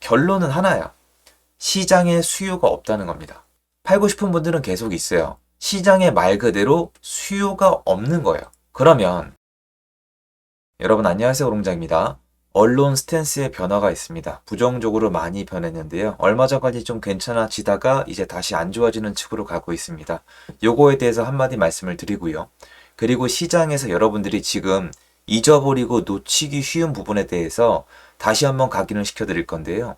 결론은 하나야. 시장에 수요가 없다는 겁니다. 팔고 싶은 분들은 계속 있어요. 시장에 말 그대로 수요가 없는 거예요. 그러면 여러분 안녕하세요. 오롱장입니다. 언론 스탠스의 변화가 있습니다. 부정적으로 많이 변했는데요. 얼마 전까지 좀 괜찮아지다가 이제 다시 안 좋아지는 측으로 가고 있습니다. 요거에 대해서 한마디 말씀을 드리고요. 그리고 시장에서 여러분들이 지금 잊어버리고 놓치기 쉬운 부분에 대해서 다시 한번 각인을 시켜드릴 건데요.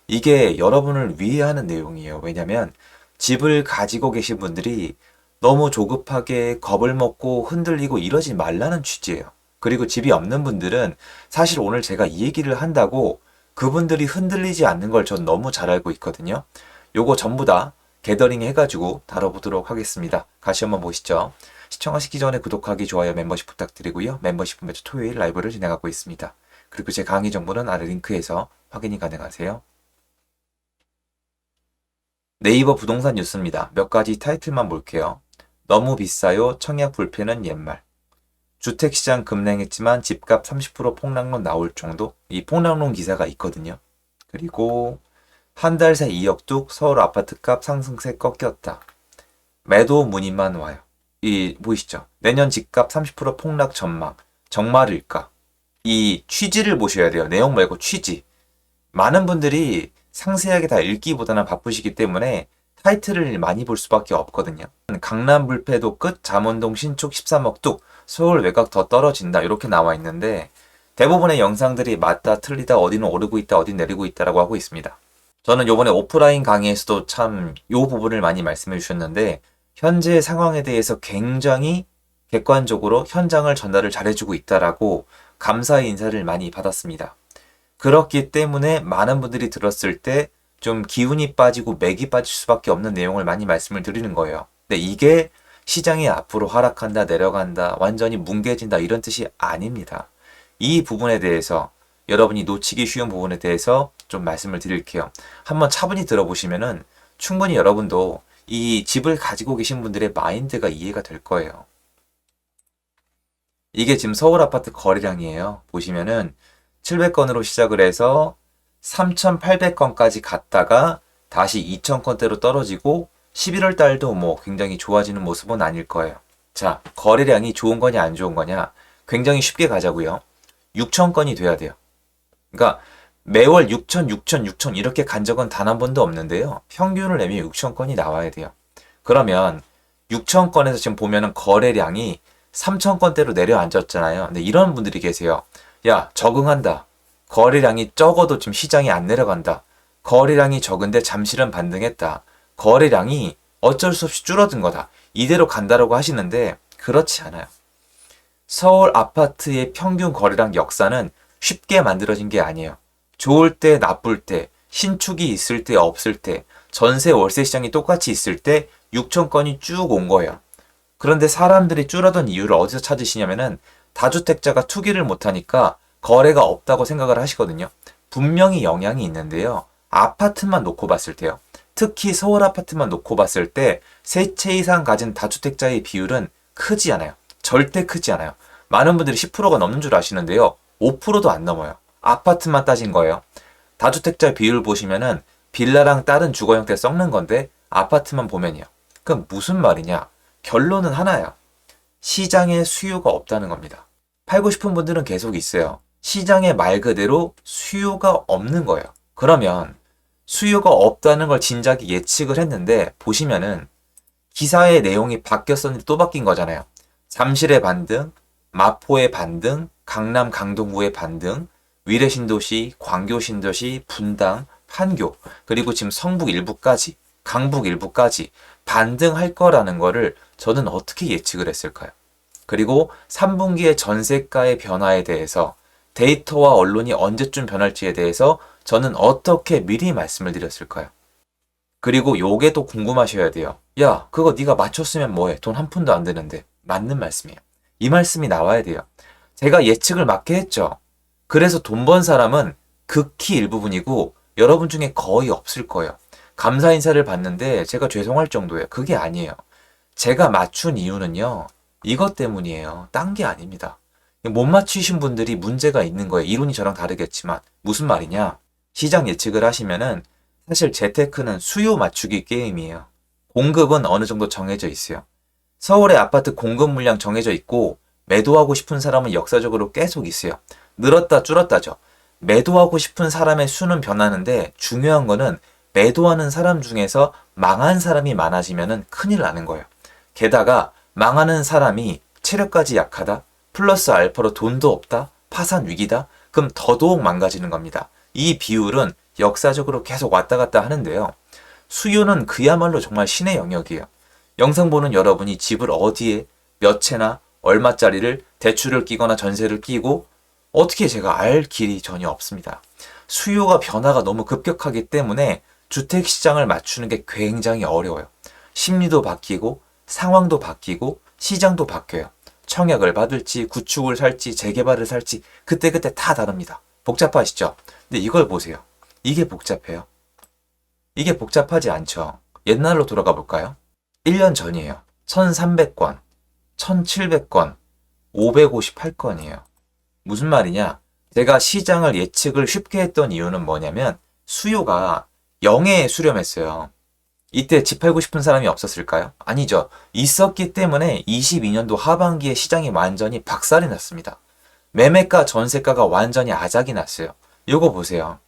이게 여러분을 위해 하는 내용이에요. 왜냐면 집을 가지고 계신 분들이 너무 조급하게 겁을 먹고 흔들리고 이러지 말라는 취지예요. 그리고 집이 없는 분들은 사실 오늘 제가 이 얘기를 한다고 그분들이 흔들리지 않는 걸 전 너무 잘 알고 있거든요. 요거 전부 다 게더링 해가지고 다뤄보도록 하겠습니다. 같이 한번 보시죠. 시청하시기 전에 구독하기, 좋아요, 멤버십 부탁드리고요. 멤버십은 매주 토요일 라이브를 진행하고 있습니다. 그리고 제 강의 정보는 아래 링크에서 확인이 가능하세요. 네이버 부동산 뉴스입니다. 몇 가지 타이틀만 볼게요. 너무 비싸요. 청약 불패는 옛말. 주택시장 급냉했지만 집값 30% 폭락론 나올 정도? 이 폭락론 기사가 있거든요. 그리고 한 달 새 2억 뚝 서울 아파트값 상승세 꺾였다. 매도 문의만 와요. 이 보이시죠? 내년 집값 30% 폭락 전망. 정말일까? 이 취지를 보셔야 돼요. 내용 말고 취지. 많은 분들이 상세하게 다 읽기보다는 바쁘시기 때문에 타이틀을 많이 볼 수밖에 없거든요. 강남 불패도 끝, 잠원동 신축 13억 뚝, 서울 외곽 더 떨어진다 이렇게 나와 있는데 대부분의 영상들이 맞다 틀리다 어디는 오르고 있다 어디는 내리고 있다라고 하고 있습니다. 저는 요번에 오프라인 강의에서도 참 요 부분을 많이 말씀해 주셨는데 현재 상황에 대해서 굉장히 객관적으로 현장을 전달을 잘해주고 있다라고 감사의 인사를 많이 받았습니다. 그렇기 때문에 많은 분들이 들었을 때 좀 기운이 빠지고 맥이 빠질 수밖에 없는 내용을 많이 말씀을 드리는 거예요. 근데 이게 시장이 앞으로 하락한다, 내려간다, 완전히 뭉개진다 이런 뜻이 아닙니다. 이 부분에 대해서 여러분이 놓치기 쉬운 부분에 대해서 좀 말씀을 드릴게요. 한번 차분히 들어보시면은 충분히 여러분도 이 집을 가지고 계신 분들의 마인드가 이해가 될 거예요. 이게 지금 서울 아파트 거래량이에요. 보시면은 700건으로 시작을 해서 3,800건까지 갔다가 다시 2,000건대로 떨어지고 11월 달도 뭐 굉장히 좋아지는 모습은 아닐 거예요. 자, 거래량이 좋은 거냐 안 좋은 거냐 굉장히 쉽게 가자고요. 6,000건이 돼야 돼요. 그러니까 매월 6,000, 6,000, 6,000 이렇게 간 적은 단 한 번도 없는데요. 평균을 내면 6,000건이 나와야 돼요. 그러면 6,000건에서 지금 보면은 거래량이 3,000건대로 내려앉았잖아요. 근데 이런 분들이 계세요. 야, 적응한다. 거래량이 적어도 지금 시장이 안 내려간다. 거래량이 적은데 잠실은 반등했다. 거래량이 어쩔 수 없이 줄어든 거다. 이대로 간다라고 하시는데 그렇지 않아요. 서울 아파트의 평균 거래량 역사는 쉽게 만들어진 게 아니에요. 좋을 때, 나쁠 때, 신축이 있을 때, 없을 때, 전세, 월세 시장이 똑같이 있을 때 6,000건이 쭉 온 거예요. 그런데 사람들이 줄어든 이유를 어디서 찾으시냐면은 다주택자가 투기를 못하니까 거래가 없다고 생각을 하시거든요. 분명히 영향이 있는데요. 아파트만 놓고 봤을 때요. 특히 서울 아파트만 놓고 봤을 때 세 채 이상 가진 다주택자의 비율은 크지 않아요. 절대 크지 않아요. 많은 분들이 10%가 넘는 줄 아시는데요. 5%도 안 넘어요. 아파트만 따진 거예요. 다주택자 비율 보시면은 빌라랑 다른 주거 형태 썩는 건데 아파트만 보면요. 그럼 무슨 말이냐? 결론은 하나야. 시장에 수요가 없다는 겁니다. 팔고 싶은 분들은 계속 있어요. 시장에 말 그대로 수요가 없는 거예요. 그러면 수요가 없다는 걸 진작에 예측을 했는데 보시면은 기사의 내용이 바뀌었었는데 또 바뀐 거잖아요. 잠실의 반등, 마포의 반등, 강남 강동구의 반등, 위례신도시, 광교신도시, 분당, 판교, 그리고 지금 성북 일부까지, 강북 일부까지 반등할 거라는 거를 저는 어떻게 예측을 했을까요? 그리고 3분기의 전세가의 변화에 대해서 데이터와 언론이 언제쯤 변할지에 대해서 저는 어떻게 미리 말씀을 드렸을까요? 그리고 요게 또 궁금하셔야 돼요. 야, 그거 네가 맞췄으면 뭐해? 돈 한 푼도 안 드는데. 맞는 말씀이에요. 이 말씀이 나와야 돼요. 제가 예측을 맞게 했죠. 그래서 돈 번 사람은 극히 일부분이고 여러분 중에 거의 없을 거예요. 감사 인사를 받는데 제가 죄송할 정도예요. 그게 아니에요. 제가 맞춘 이유는요. 이것 때문이에요. 딴 게 아닙니다. 못 맞추신 분들이 문제가 있는 거예요. 이론이 저랑 다르겠지만. 무슨 말이냐? 시장 예측을 하시면은 사실 재테크는 수요 맞추기 게임이에요. 공급은 어느 정도 정해져 있어요. 서울의 아파트 공급 물량 정해져 있고 매도하고 싶은 사람은 역사적으로 계속 있어요. 늘었다 줄었다죠. 매도하고 싶은 사람의 수는 변하는데 중요한 거는 매도하는 사람 중에서 망한 사람이 많아지면은 큰일 나는 거예요. 게다가 망하는 사람이 체력까지 약하다, 플러스 알파로 돈도 없다, 파산 위기다, 그럼 더더욱 망가지는 겁니다. 이 비율은 역사적으로 계속 왔다 갔다 하는데요. 수요는 그야말로 정말 신의 영역이에요. 영상 보는 여러분이 집을 어디에 몇 채나 얼마짜리를 대출을 끼거나 전세를 끼고 어떻게 제가 알 길이 전혀 없습니다. 수요가 변화가 너무 급격하기 때문에 주택시장을 맞추는 게 굉장히 어려워요. 심리도 바뀌고 상황도 바뀌고 시장도 바뀌어요. 청약을 받을지 구축을 살지 재개발을 살지 그때그때 다 다릅니다. 복잡하시죠? 근데 이걸 보세요. 이게 복잡해요. 이게 복잡하지 않죠. 옛날로 돌아가 볼까요? 1년 전이에요. 1300건, 1700건, 558건이에요. 무슨 말이냐? 제가 시장을 예측을 쉽게 했던 이유는 뭐냐면 수요가 0에 수렴했어요. 이때 집 팔고 싶은 사람이 없었을까요? 아니죠. 있었기 때문에 22년도 하반기에 시장이 완전히 박살이 났습니다. 매매가, 전세가가 완전히 아작이 났어요. 요거 보세요.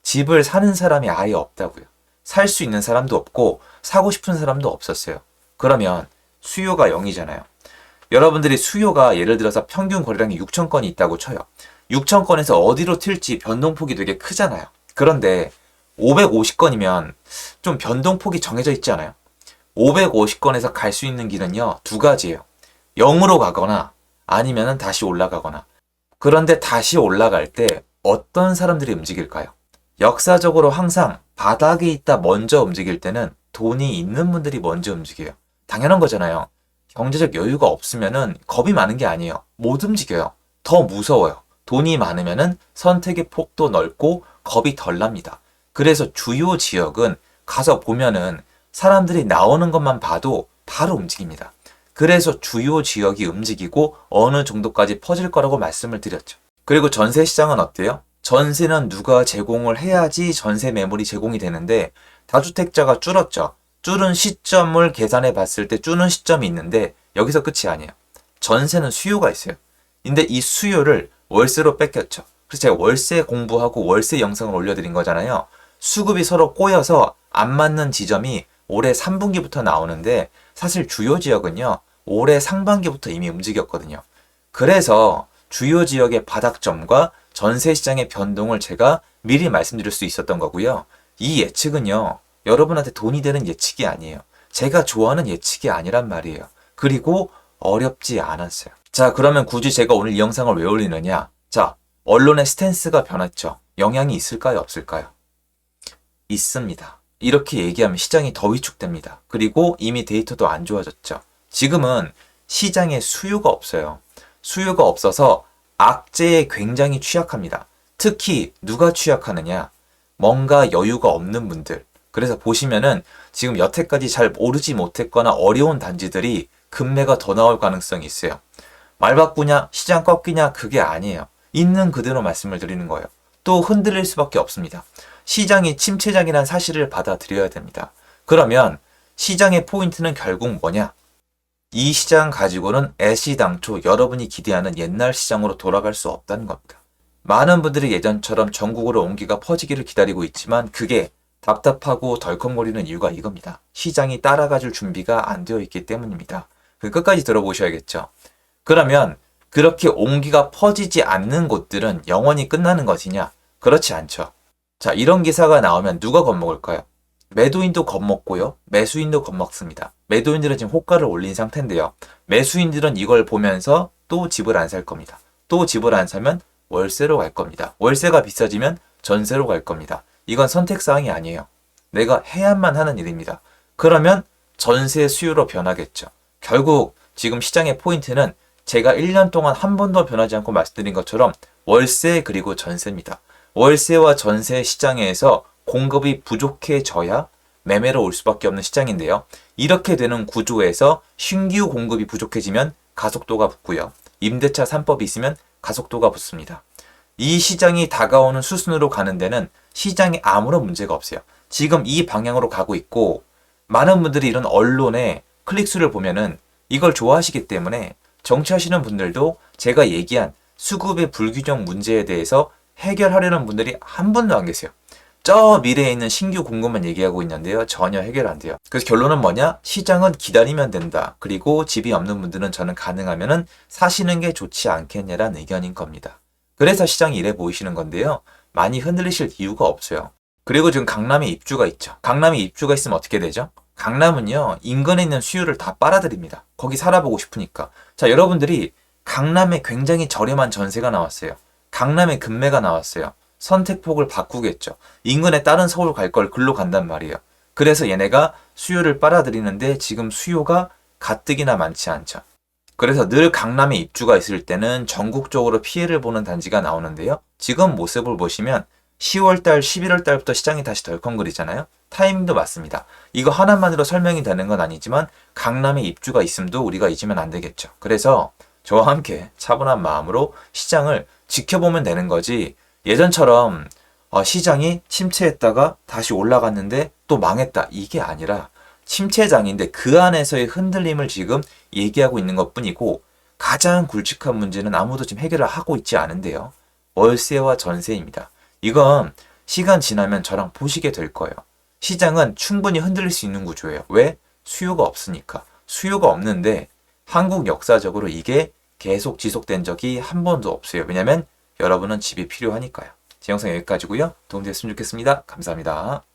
집을 사는 사람이 아예 없다고요. 살 수 있는 사람도 없고 사고 싶은 사람도 없었어요. 그러면 수요가 0이잖아요. 여러분들이 수요가 예를 들어서 평균 거래량이 6,000건이 있다고 쳐요. 6,000건에서 어디로 튈지 변동폭이 되게 크잖아요. 그런데 550건이면 좀 변동폭이 정해져 있지 않아요? 550건에서 갈 수 있는 길은요, 두 가지예요. 0으로 가거나 아니면 다시 올라가거나. 그런데 다시 올라갈 때 어떤 사람들이 움직일까요? 역사적으로 항상 바닥에 있다 먼저 움직일 때는 돈이 있는 분들이 먼저 움직여요. 당연한 거잖아요. 경제적 여유가 없으면은 겁이 많은 게 아니에요. 못 움직여요. 더 무서워요. 돈이 많으면은 선택의 폭도 넓고 겁이 덜 납니다. 그래서 주요 지역은 가서 보면은 사람들이 나오는 것만 봐도 바로 움직입니다. 그래서 주요 지역이 움직이고 어느 정도까지 퍼질 거라고 말씀을 드렸죠. 그리고 전세 시장은 어때요? 전세는 누가 제공을 해야지 전세 매물이 제공이 되는데 다주택자가 줄었죠. 줄은 시점을 계산해 봤을 때 줄은 시점이 있는데 여기서 끝이 아니에요. 전세는 수요가 있어요. 근데 이 수요를 월세로 뺏겼죠. 그래서 제가 월세 공부하고 월세 영상을 올려드린 거잖아요. 수급이 서로 꼬여서 안 맞는 지점이 올해 3분기부터 나오는데 사실 주요 지역은요. 올해 상반기부터 이미 움직였거든요. 그래서 주요 지역의 바닥점과 전세 시장의 변동을 제가 미리 말씀드릴 수 있었던 거고요. 이 예측은요. 여러분한테 돈이 되는 예측이 아니에요. 제가 좋아하는 예측이 아니란 말이에요. 그리고 어렵지 않았어요. 자, 그러면 굳이 제가 오늘 이 영상을 왜 올리느냐? 자, 언론의 스탠스가 변했죠. 영향이 있을까요? 없을까요? 있습니다. 이렇게 얘기하면 시장이 더 위축됩니다. 그리고 이미 데이터도 안 좋아졌죠. 지금은 시장에 수요가 없어요. 수요가 없어서 악재에 굉장히 취약합니다. 특히 누가 취약하느냐? 뭔가 여유가 없는 분들. 그래서 보시면은 지금 여태까지 잘 오르지 못했거나 어려운 단지들이 급매가 더 나올 가능성이 있어요. 말 바꾸냐? 시장 꺾이냐? 그게 아니에요. 있는 그대로 말씀을 드리는 거예요. 또 흔들릴 수밖에 없습니다. 시장이 침체장이라는 사실을 받아들여야 됩니다. 그러면 시장의 포인트는 결국 뭐냐? 이 시장 가지고는 애시당초 여러분이 기대하는 옛날 시장으로 돌아갈 수 없다는 겁니다. 많은 분들이 예전처럼 전국으로 옹기가 퍼지기를 기다리고 있지만 그게 답답하고 덜컹거리는 이유가 이겁니다. 시장이 따라가줄 준비가 안 되어 있기 때문입니다. 끝까지 들어보셔야겠죠. 그러면 그렇게 옹기가 퍼지지 않는 곳들은 영원히 끝나는 것이냐? 그렇지 않죠. 자, 이런 기사가 나오면 누가 겁먹을까요? 매도인도 겁먹고요. 매수인도 겁먹습니다. 매도인들은 지금 호가를 올린 상태인데요. 매수인들은 이걸 보면서 또 집을 안 살 겁니다. 또 집을 안 사면 월세로 갈 겁니다. 월세가 비싸지면 전세로 갈 겁니다. 이건 선택사항이 아니에요. 내가 해야만 하는 일입니다. 그러면 전세 수요로 변하겠죠. 결국 지금 시장의 포인트는 제가 1년 동안 한 번도 변하지 않고 말씀드린 것처럼 월세 그리고 전세입니다. 월세와 전세 시장에서 공급이 부족해져야 매매로 올 수밖에 없는 시장인데요. 이렇게 되는 구조에서 신규 공급이 부족해지면 가속도가 붙고요. 임대차 3법이 있으면 가속도가 붙습니다. 이 시장이 다가오는 수순으로 가는 데는 시장에 아무런 문제가 없어요. 지금 이 방향으로 가고 있고 많은 분들이 이런 언론의 클릭수를 보면은 이걸 좋아하시기 때문에 정치하시는 분들도 제가 얘기한 수급의 불균형 문제에 대해서 해결하려는 분들이 한 분도 안 계세요. 저 미래에 있는 신규 공급만 얘기하고 있는데요. 전혀 해결 안 돼요. 그래서 결론은 뭐냐? 시장은 기다리면 된다. 그리고 집이 없는 분들은 저는 가능하면은 사시는 게 좋지 않겠냐라는 의견인 겁니다. 그래서 시장이 이래 보이시는 건데요. 많이 흔들리실 이유가 없어요. 그리고 지금 강남에 입주가 있죠. 강남에 입주가 있으면 어떻게 되죠? 강남은요, 인근에 있는 수요를 다 빨아들입니다. 거기 살아보고 싶으니까. 자, 여러분들이 강남에 굉장히 저렴한 전세가 나왔어요. 강남에 급매가 나왔어요. 선택폭을 바꾸겠죠. 인근에 다른 서울 갈 걸 글로 간단 말이에요. 그래서 얘네가 수요를 빨아들이는데 지금 수요가 가뜩이나 많지 않죠. 그래서 늘 강남에 입주가 있을 때는 전국적으로 피해를 보는 단지가 나오는데요. 지금 모습을 보시면 10월달, 11월달부터 시장이 다시 덜컹거리잖아요. 타이밍도 맞습니다. 이거 하나만으로 설명이 되는 건 아니지만 강남에 입주가 있음도 우리가 잊으면 안 되겠죠. 그래서 저와 함께 차분한 마음으로 시장을 지켜보면 되는 거지 예전처럼 시장이 침체했다가 다시 올라갔는데 또 망했다. 이게 아니라 침체장인데 그 안에서의 흔들림을 지금 얘기하고 있는 것뿐이고 가장 굵직한 문제는 아무도 지금 해결을 하고 있지 않은데요. 월세와 전세입니다. 이건 시간 지나면 저랑 보시게 될 거예요. 시장은 충분히 흔들릴 수 있는 구조예요. 왜? 수요가 없으니까. 수요가 없는데 한국 역사적으로 이게 계속 지속된 적이 한 번도 없어요. 왜냐면 여러분은 집이 필요하니까요. 제 영상 여기까지고요. 도움됐으면 좋겠습니다. 감사합니다.